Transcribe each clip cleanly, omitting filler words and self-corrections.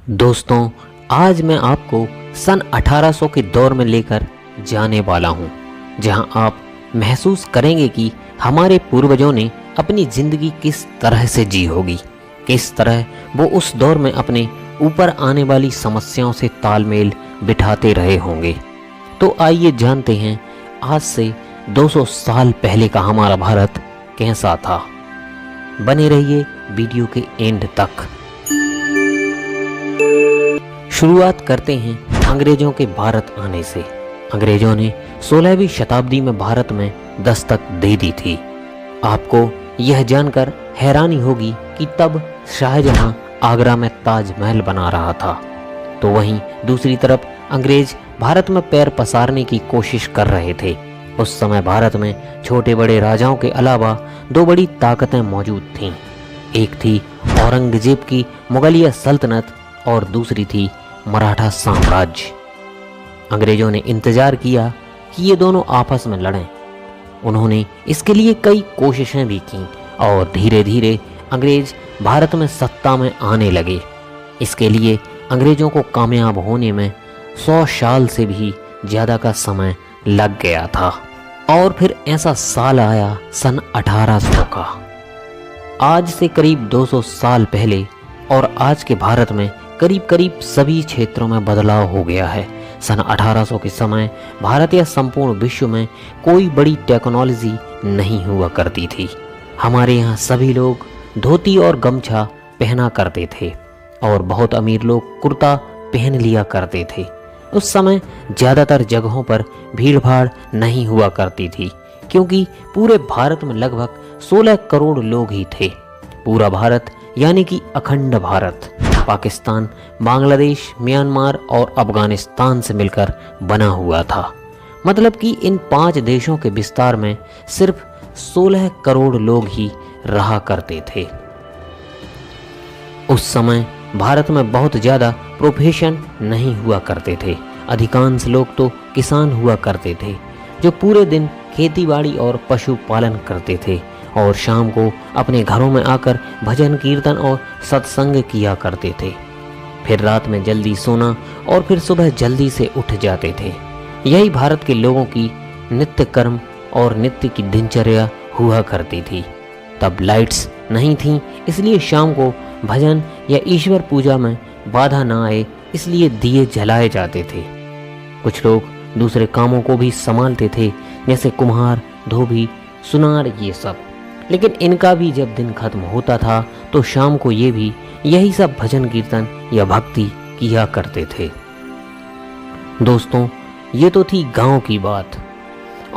दोस्तों, आज मैं आपको सन 1800 के दौर में लेकर जाने वाला हूं, जहां आप महसूस करेंगे कि हमारे पूर्वजों ने अपनी ज़िंदगी किस तरह से जी होगी, किस तरह वो उस दौर में अपने ऊपर आने वाली समस्याओं से तालमेल बिठाते रहे होंगे। तो आइए जानते हैं आज से 200 साल पहले का हमारा भारत कैसा था। बने रहिए वीडियो के एंड तक। शुरुआत करते हैं अंग्रेजों के भारत आने से। अंग्रेजों ने 16वीं शताब्दी में भारत में दस्तक दे दी थी। आपको यह जानकर हैरानी होगी कि तब शाहजहां आगरा में ताजमहल बना रहा था, तो वहीं दूसरी तरफ अंग्रेज भारत में पैर पसारने की कोशिश कर रहे थे। उस समय भारत में छोटे बड़े राजाओं के अलावा दो बड़ी ताकतें मौजूद थीं। एक थी औरंगजेब की मुगलिया सल्तनत और दूसरी थी मराठा साम्राज्य। अंग्रेजों ने इंतजार किया कि ये दोनों आपस में लड़ें। उन्होंने इसके लिए कई कोशिशें भी की और धीरे धीरे अंग्रेज भारत में सत्ता में आने लगे। इसके लिए अंग्रेजों को कामयाब होने में 100 साल से भी ज़्यादा का समय लग गया था। और फिर ऐसा साल आया सन 1800 का। आज से करीब 200 साल पहले और आज के भारत में करीब करीब सभी क्षेत्रों में बदलाव हो गया है। सन 1800 के समय भारत या संपूर्ण विश्व में कोई बड़ी टेक्नोलॉजी नहीं हुआ करती थी। हमारे यहाँ सभी लोग धोती और गमछा पहना करते थे और बहुत अमीर लोग कुर्ता पहन लिया करते थे। उस समय ज़्यादातर जगहों पर भीड़ भाड़ नहीं हुआ करती थी, क्योंकि पूरे भारत में लगभग 16 करोड़ लोग ही थे। पूरा भारत यानी कि अखंड भारत पाकिस्तान, बांग्लादेश, म्यांमार और अफगानिस्तान से मिलकर बना हुआ था। मतलब कि इन 5 देशों के विस्तार में सिर्फ 16 करोड़ लोग ही रहा करते थे। उस समय भारत में बहुत ज़्यादा प्रोफेशन नहीं हुआ करते थे। अधिकांश लोग तो किसान हुआ करते थे, जो पूरे दिन खेतीबाड़ी और पशुपालन करते थे और शाम को अपने घरों में आकर भजन कीर्तन और सत्संग किया करते थे। फिर रात में जल्दी सोना और फिर सुबह जल्दी से उठ जाते थे। यही भारत के लोगों की नित्य कर्म और नित्य की दिनचर्या हुआ करती थी। तब लाइट्स नहीं थीं, इसलिए शाम को भजन या ईश्वर पूजा में बाधा ना आए, इसलिए दिए जलाए जाते थे। कुछ लोग दूसरे कामों को भी संभालते थे, जैसे कुम्हार, धोबी, सुनार, ये सब। लेकिन इनका भी जब दिन खत्म होता था तो शाम को ये भी यही सब भजन कीर्तन या भक्ति किया करते थे। दोस्तों, ये तो थी गांव की बात।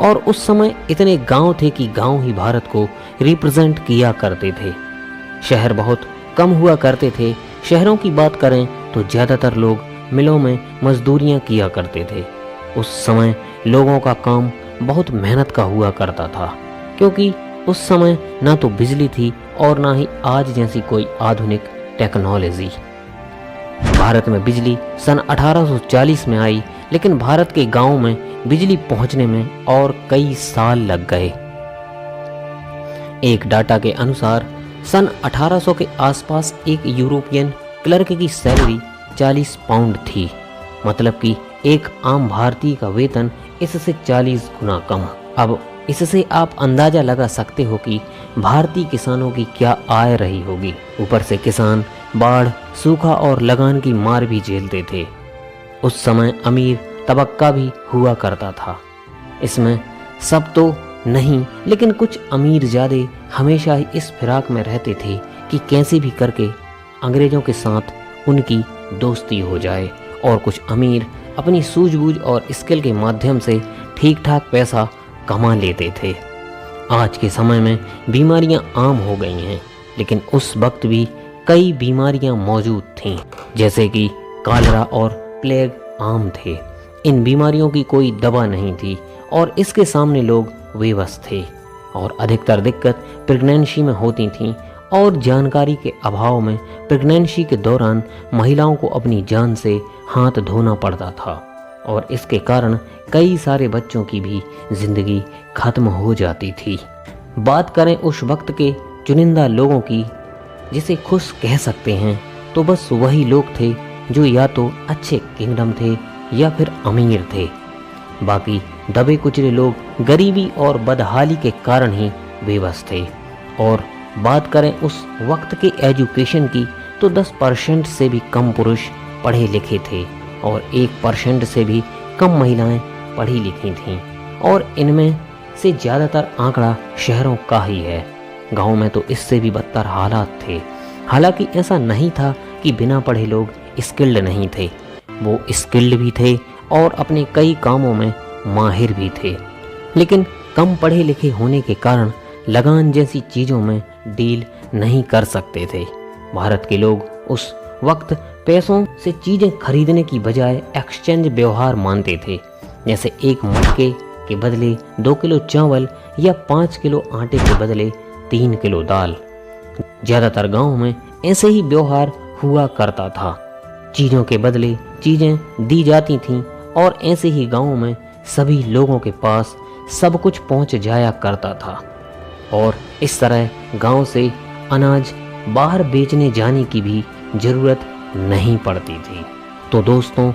और उस समय इतने गांव थे कि गांव ही भारत को रिप्रेजेंट किया करते थे। शहर बहुत कम हुआ करते थे। शहरों की बात करें तो ज़्यादातर लोग मिलों में मजदूरियां किया करते थे। उस समय लोगों का काम बहुत मेहनत का हुआ करता था, क्योंकि उस समय ना तो बिजली थी और ना ही आज जैसी कोई आधुनिक टेक्नोलॉजी। भारत में बिजली सन 1840 में आई, लेकिन भारत के गांवों में बिजली पहुंचने में और कई साल लग गए। एक डाटा के अनुसार सन 1800 के आसपास एक यूरोपियन क्लर्क की सैलरी 40 पाउंड थी। मतलब कि एक आम भारतीय का वेतन इससे 40 गुना कम। अब इससे आप अंदाजा लगा सकते हो कि भारतीय किसानों की क्या आय रही होगी। ऊपर से किसान बाढ़, सूखा और लगान की मार भी झेलते थे। उस समय अमीर तबक्का भी हुआ करता था। इसमें सब तो नहीं, लेकिन कुछ अमीर ज़्यादा हमेशा ही इस फिराक में रहते थे कि कैसे भी करके अंग्रेज़ों के साथ उनकी दोस्ती हो जाए। और कुछ अमीर अपनी सूझबूझ और स्किल के माध्यम से ठीक ठाक पैसा कमा लेते थे। आज के समय में बीमारियां आम हो गई हैं, लेकिन उस वक्त भी कई बीमारियां मौजूद थीं, जैसे कि कॉलेरा और प्लेग आम थे। इन बीमारियों की कोई दवा नहीं थी और इसके सामने लोग बेबस थे। और अधिकतर दिक्कत प्रेगनेंसी में होती थी और जानकारी के अभाव में प्रेगनेंसी के दौरान महिलाओं को अपनी जान से हाथ धोना पड़ता था और इसके कारण कई सारे बच्चों की भी जिंदगी खत्म हो जाती थी। बात करें उस वक्त के चुनिंदा लोगों की, जिसे खुश कह सकते हैं, तो बस वही लोग थे जो या तो अच्छे किंगडम थे या फिर अमीर थे। बाकी दबे कुचले लोग गरीबी और बदहाली के कारण ही बेबस थे। और बात करें उस वक्त के एजुकेशन की तो 10% से भी कम पुरुष पढ़े लिखे थे और 1% से भी कम महिलाएं पढ़ी लिखी थीं। और इनमें से ज़्यादातर आंकड़ा शहरों का ही है। गाँव में तो इससे भी बदतर हालात थे। हालांकि ऐसा नहीं था कि बिना पढ़े लोग स्किल्ड नहीं थे, वो स्किल्ड भी थे और अपने कई कामों में माहिर भी थे। लेकिन कम पढ़े लिखे होने के कारण लगान जैसी चीज़ों में डील नहीं कर सकते थे। भारत के लोग उस वक्त पैसों से चीज़ें खरीदने की बजाय एक्सचेंज व्यवहार मानते थे। जैसे एक मटके के बदले 2 किलो चावल या 5 किलो आटे के बदले 3 किलो दाल। ज़्यादातर गाँव में ऐसे ही व्यवहार हुआ करता था। चीज़ों के बदले चीज़ें दी जाती थीं और ऐसे ही गाँव में सभी लोगों के पास सब कुछ पहुंच जाया करता था। और इस तरह गांव से अनाज बाहर बेचने जाने की भी ज़रूरत नहीं पड़ती थी। तो दोस्तों,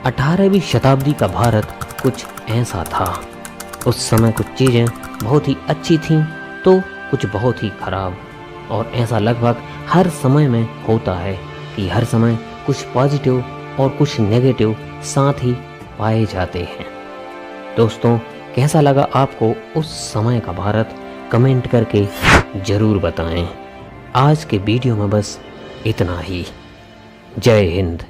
18वीं शताब्दी का भारत कुछ ऐसा था। उस समय कुछ चीज़ें बहुत ही अच्छी थीं तो कुछ बहुत ही खराब। और ऐसा लगभग हर समय में होता है कि हर समय कुछ पॉजिटिव और कुछ नेगेटिव साथ ही पाए जाते हैं। दोस्तों, कैसा लगा आपको उस समय का भारत, कमेंट करके ज़रूर बताएं। आज के वीडियो में बस इतना ही। जय हिंद।